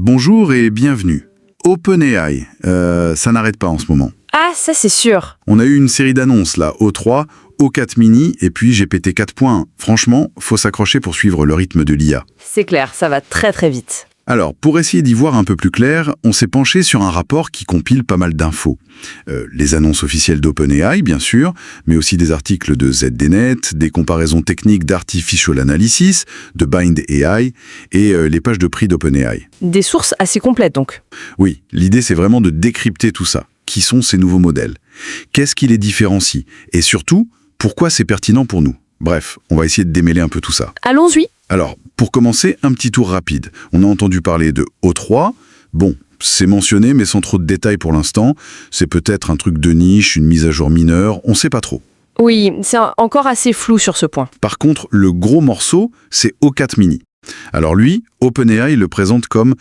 Bonjour et bienvenue. OpenAI, ça n'arrête pas en ce moment. Ah, ça c'est sûr. On a eu une série d'annonces là, O3, O4 mini et puis GPT 4.1. Franchement, faut s'accrocher pour suivre le rythme de l'IA. C'est clair, ça va très très vite. Alors, pour essayer d'y voir un peu plus clair, on s'est penché sur un rapport qui compile pas mal d'infos. Les annonces officielles d'OpenAI, bien sûr, mais aussi des articles de ZDNet, des comparaisons techniques d'Artificial Analysis, de Bind AI et les pages de prix d'OpenAI. Des sources assez complètes donc. Oui, l'idée c'est vraiment de décrypter tout ça. Qui sont ces nouveaux modèles? Qu'est-ce qui les différencie? Et surtout, pourquoi c'est pertinent pour nous? Bref, on va essayer de démêler un peu tout ça. Allons-y. Alors, pour commencer, un petit tour rapide. On a entendu parler de O3. Bon, c'est mentionné, mais sans trop de détails pour l'instant. C'est peut-être un truc de niche, une mise à jour mineure, on sait pas trop. Oui, c'est encore assez flou sur ce point. Par contre, le gros morceau, c'est O4 mini. Alors lui, OpenAI le présente comme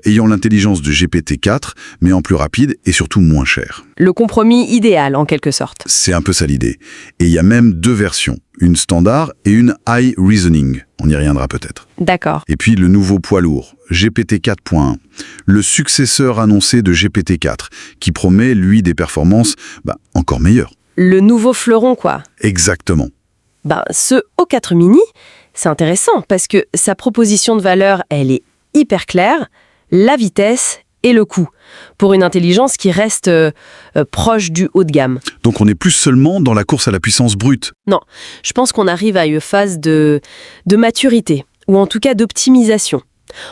ayant l'intelligence de GPT-4, mais en plus rapide et surtout moins cher. Le compromis idéal en quelque sorte. C'est un peu ça l'idée. Et il y a même deux versions, une standard et une High Reasoning. On y reviendra peut-être. D'accord. Et puis le nouveau poids lourd, GPT-4.1, le successeur annoncé de GPT-4, qui promet, lui, des performances encore meilleures. Le nouveau fleuron quoi. Exactement. Ce O4 mini, c'est intéressant parce que sa proposition de valeur, elle est hyper claire, la vitesse et le coût, pour une intelligence qui reste proche du haut de gamme. Donc on n'est plus seulement dans la course à la puissance brute. Non, je pense qu'on arrive à une phase de maturité, ou en tout cas d'optimisation.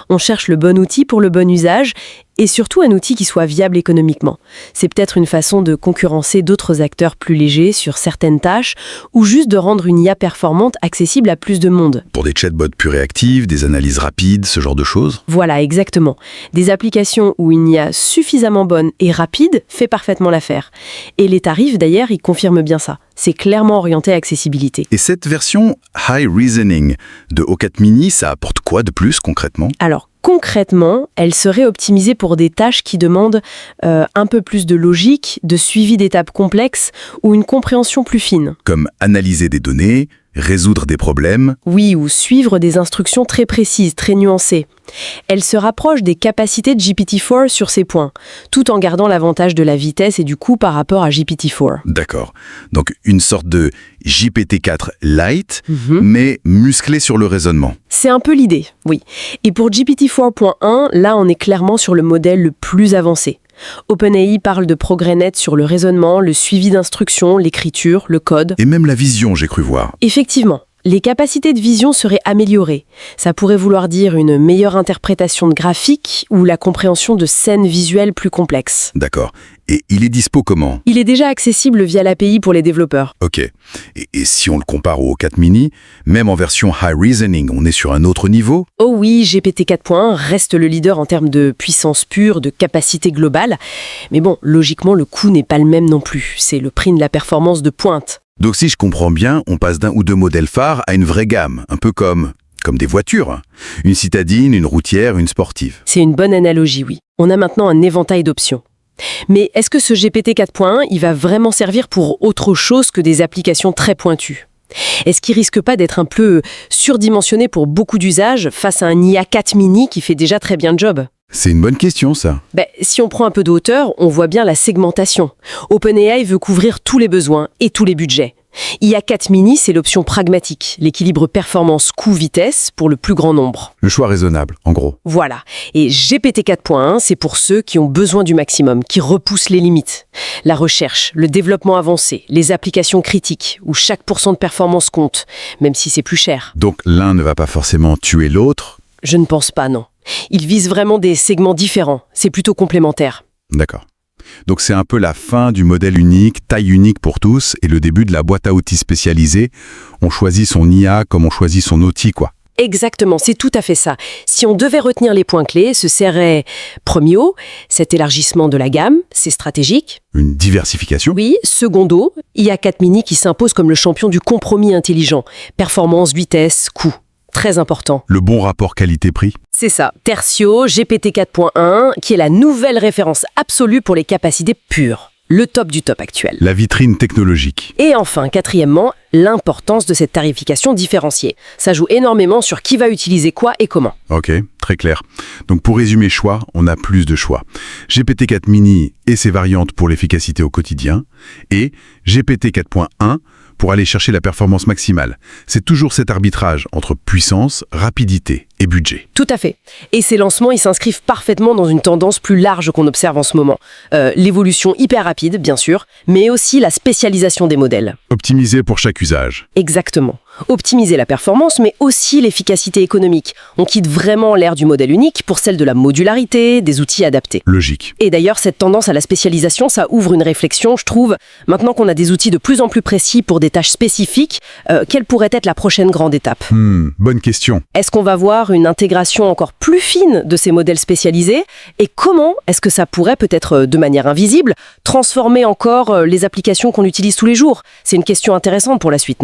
On cherche le bon outil pour le bon usage, et surtout un outil qui soit viable économiquement. C'est peut-être une façon de concurrencer d'autres acteurs plus légers sur certaines tâches, ou juste de rendre une IA performante accessible à plus de monde. Pour des chatbots plus réactifs, des analyses rapides, ce genre de choses. Voilà, exactement. Des applications où une IA suffisamment bonne et rapide fait parfaitement l'affaire. Et les tarifs, d'ailleurs, ils confirment bien ça. C'est clairement orienté à accessibilité. Et cette version High Reasoning de O4 mini, ça apporte quoi de plus concrètement? Alors, concrètement, elle serait optimisée pour des tâches qui demandent un peu plus de logique, de suivi d'étapes complexes ou une compréhension plus fine. Comme analyser des données, résoudre des problèmes. Oui, ou suivre des instructions très précises, très nuancées. Elle se rapproche des capacités de GPT-4 sur ces points, tout en gardant l'avantage de la vitesse et du coût par rapport à GPT-4. D'accord. Donc une sorte de GPT-4 light, mais musclé sur le raisonnement. C'est un peu l'idée, oui. Et pour GPT-4.1, là on est clairement sur le modèle le plus avancé. OpenAI parle de progrès nets sur le raisonnement, le suivi d'instructions, l'écriture, le code. Et même la vision, j'ai cru voir. Effectivement, les capacités de vision seraient améliorées. Ça pourrait vouloir dire une meilleure interprétation de graphiques ou la compréhension de scènes visuelles plus complexes. D'accord. Et il est dispo comment? Il est déjà accessible via l'API pour les développeurs. Ok. Et si on le compare au 4 mini, même en version High Reasoning, on est sur un autre niveau? Oh oui, GPT 4.1 reste le leader en termes de puissance pure, de capacité globale. Mais bon, logiquement, le coût n'est pas le même non plus. C'est le prix de la performance de pointe. Donc si je comprends bien, on passe d'un ou deux modèles phares à une vraie gamme, un peu comme des voitures. Une citadine, une routière, une sportive. C'est une bonne analogie, oui. On a maintenant un éventail d'options. Mais est-ce que ce GPT 4.1, il va vraiment servir pour autre chose que des applications très pointues? Est-ce qu'il risque pas d'être un peu surdimensionné pour beaucoup d'usages face à un IA 4 mini qui fait déjà très bien le job? C'est une bonne question, ça. Si on prend un peu de hauteur, on voit bien la segmentation. OpenAI veut couvrir tous les besoins et tous les budgets. IA 4 mini, c'est l'option pragmatique, l'équilibre performance-coût-vitesse pour le plus grand nombre. Le choix raisonnable, en gros. Voilà. Et GPT 4.1, c'est pour ceux qui ont besoin du maximum, qui repoussent les limites. La recherche, le développement avancé, les applications critiques, où chaque pourcent de performance compte, même si c'est plus cher. Donc l'un ne va pas forcément tuer l'autre? Je ne pense pas, non. Ils visent vraiment des segments différents. C'est plutôt complémentaire. D'accord. Donc c'est un peu la fin du modèle unique, taille unique pour tous, et le début de la boîte à outils spécialisée. On choisit son IA comme on choisit son outil, quoi. Exactement, c'est tout à fait ça. Si on devait retenir les points clés, ce serait, premio, cet élargissement de la gamme, c'est stratégique. Une diversification? Oui. Secondo, IA 4 mini qui s'impose comme le champion du compromis intelligent. Performance, vitesse, coût. Très important. Le bon rapport qualité-prix? C'est ça. Tertio, GPT 4.1, qui est la nouvelle référence absolue pour les capacités pures. le top du top actuel. La vitrine technologique. Et enfin, quatrièmement, l'importance de cette tarification différenciée. Ça joue énormément sur qui va utiliser quoi et comment. Ok, très clair. Donc pour résumer choix, on a plus de choix. GPT-4 Mini et ses variantes pour l'efficacité au quotidien, et GPT 4.1 pour aller chercher la performance maximale. C'est toujours cet arbitrage entre puissance, rapidité et budget. Tout à fait. Et ces lancements, ils s'inscrivent parfaitement dans une tendance plus large qu'on observe en ce moment. L'évolution hyper rapide, bien sûr, mais aussi la spécialisation des modèles. Optimisé pour chaque usage. Exactement. Optimiser la performance, mais aussi l'efficacité économique. On quitte vraiment l'ère du modèle unique pour celle de la modularité, des outils adaptés. Logique. Et d'ailleurs, cette tendance à la spécialisation, ça ouvre une réflexion, je trouve. Maintenant qu'on a des outils de plus en plus précis pour des tâches spécifiques, quelle pourrait être la prochaine grande étape? Bonne question. Est-ce qu'on va voir une intégration encore plus fine de ces modèles spécialisés? Et comment est-ce que ça pourrait, peut-être de manière invisible, transformer encore les applications qu'on utilise tous les jours? C'est une question intéressante pour la suite.